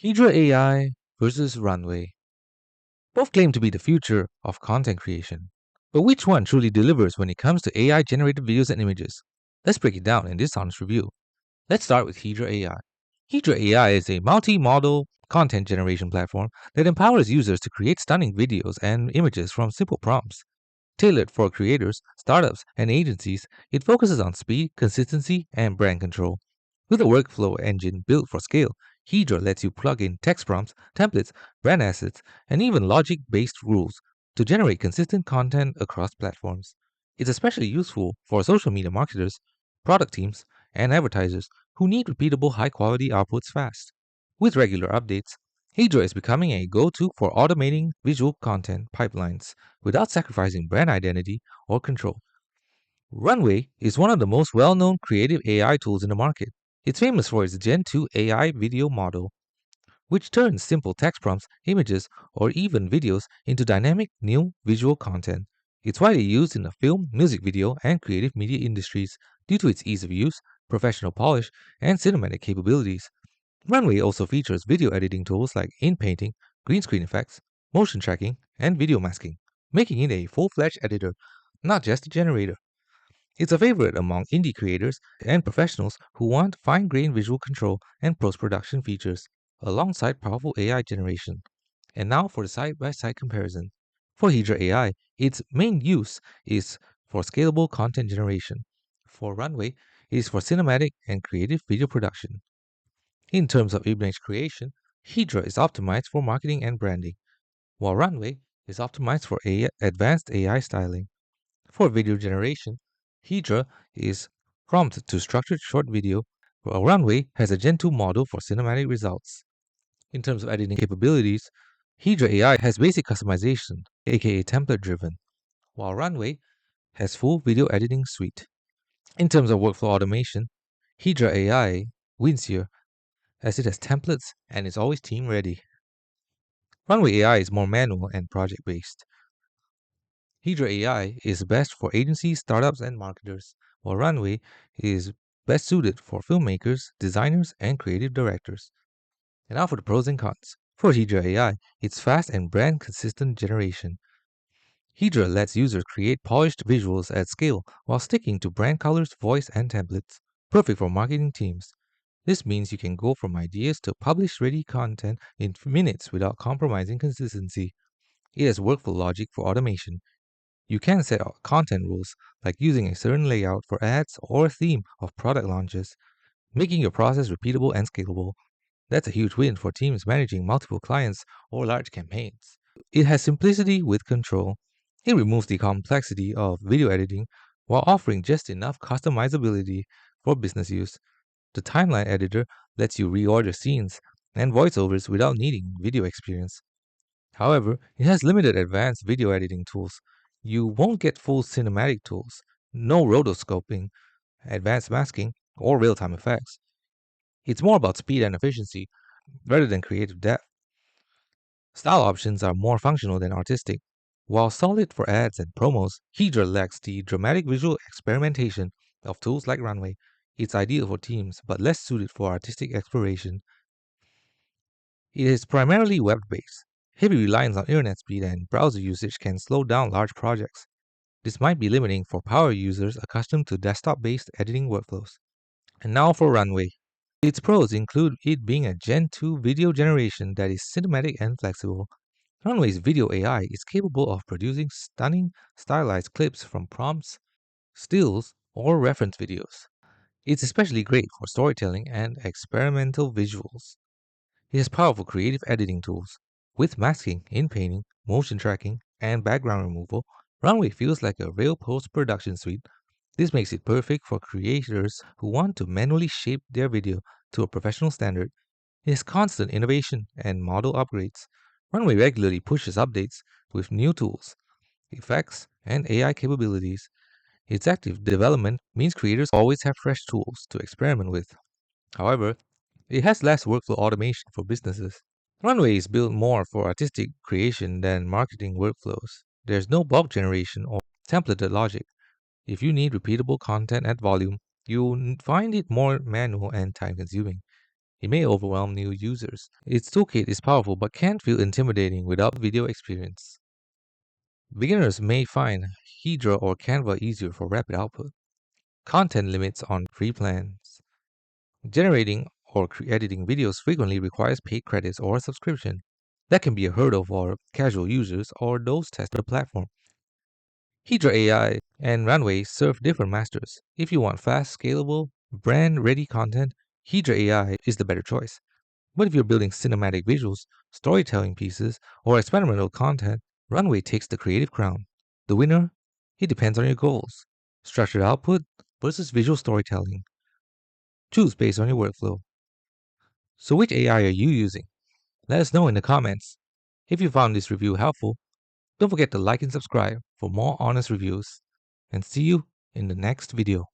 Hedra AI versus Runway. Both claim to be the future of content creation. But which one truly delivers when it comes to AI generated videos and images? Let's break it down in this honest review. Let's start with Hedra AI. Hedra AI is a multi-modal content generation platform that empowers users to create stunning videos and images from simple prompts. Tailored for creators, startups, and agencies, it focuses on speed, consistency, and brand control. With a workflow engine built for scale, Hedra lets you plug in text prompts, templates, brand assets, and even logic based rules to generate consistent content across platforms. It's especially useful for social media marketers, product teams, and advertisers who need repeatable high quality outputs fast. With regular updates, Hedra is becoming a go to for automating visual content pipelines without sacrificing brand identity or control. Runway is one of the most well known creative AI tools in the market. It's famous for its Gen 2 AI video model, which turns simple text prompts, images, or even videos into dynamic new visual content. It's widely used in the film, music video, and creative media industries due to its ease of use, professional polish, and cinematic capabilities. Runway also features video editing tools like in-painting, green screen effects, motion tracking, and video masking, making it a full-fledged editor, not just a generator. It's a favorite among indie creators and professionals who want fine-grained visual control and post-production features, alongside powerful AI generation. And now for the side-by-side comparison. For Hedra AI, its main use is for scalable content generation. For Runway, it is for cinematic and creative video production. In terms of image creation, Hedra is optimized for marketing and branding, while Runway is optimized for advanced AI styling. For video generation, Hedra is prompt to structured short video, while Runway has a Gen 2 model for cinematic results. In terms of editing capabilities, Hedra AI has basic customization, aka template driven, while Runway has full video editing suite. In terms of workflow automation, Hedra AI wins here as it has templates and is always team ready. Runway AI is more manual and project based. Hedra AI is best for agencies, startups, and marketers, while Runway is best suited for filmmakers, designers, and creative directors. And now for the pros and cons. For Hedra AI, it's fast and brand consistent generation. Hedra lets users create polished visuals at scale while sticking to brand colors, voice, and templates, perfect for marketing teams. This means you can go from ideas to published ready content in minutes without compromising consistency. It has workflow logic for automation. You can set out content rules, like using a certain layout for ads or a theme of product launches, making your process repeatable and scalable. That's a huge win for teams managing multiple clients or large campaigns. It has simplicity with control. It removes the complexity of video editing while offering just enough customizability for business use. The timeline editor lets you reorder scenes and voiceovers without needing video experience. However, it has limited advanced video editing tools. You won't get full cinematic tools, no rotoscoping, advanced masking, or real time effects. It's more about speed and efficiency rather than creative depth. Style options are more functional than artistic. While solid for ads and promos, Hedra lacks the dramatic visual experimentation of tools like Runway. It's ideal for teams, but less suited for artistic exploration. It is primarily web based. Heavy reliance on internet speed and browser usage can slow down large projects. This might be limiting for power users accustomed to desktop based editing workflows. And now for Runway. Its pros include it being a Gen 2 video generation that is cinematic and flexible. Runway's video AI is capable of producing stunning, stylized clips from prompts, stills, or reference videos. It's especially great for storytelling and experimental visuals. It has powerful creative editing tools. With masking, in-painting, motion tracking, and background removal, Runway feels like a real post-production suite. This makes it perfect for creators who want to manually shape their video to a professional standard. It has constant innovation and model upgrades. Runway regularly pushes updates with new tools, effects, and AI capabilities. Its active development means creators always have fresh tools to experiment with. However, it has less workflow automation for businesses. Runway is built more for artistic creation than marketing workflows. There's no bulk generation or templated logic. If you need repeatable content at volume, you'll find it more manual and time consuming. It may overwhelm new users. Its toolkit is powerful but can feel intimidating without video experience. Beginners may find Hedra or Canva easier for rapid output. Content limits on free plans. Generating or editing videos frequently requires paid credits or subscription. That can be a hurdle for casual users or those testing the platform. Hedra AI and Runway serve different masters. If you want fast, scalable, brand-ready content, Hedra AI is the better choice. But if you're building cinematic visuals, storytelling pieces, or experimental content, Runway takes the creative crown. The winner? It depends on your goals. Structured output versus visual storytelling. Choose based on your workflow. So which AI are you using? Let us know in the comments. If you found this review helpful, don't forget to like and subscribe for more honest reviews. And see you in the next video.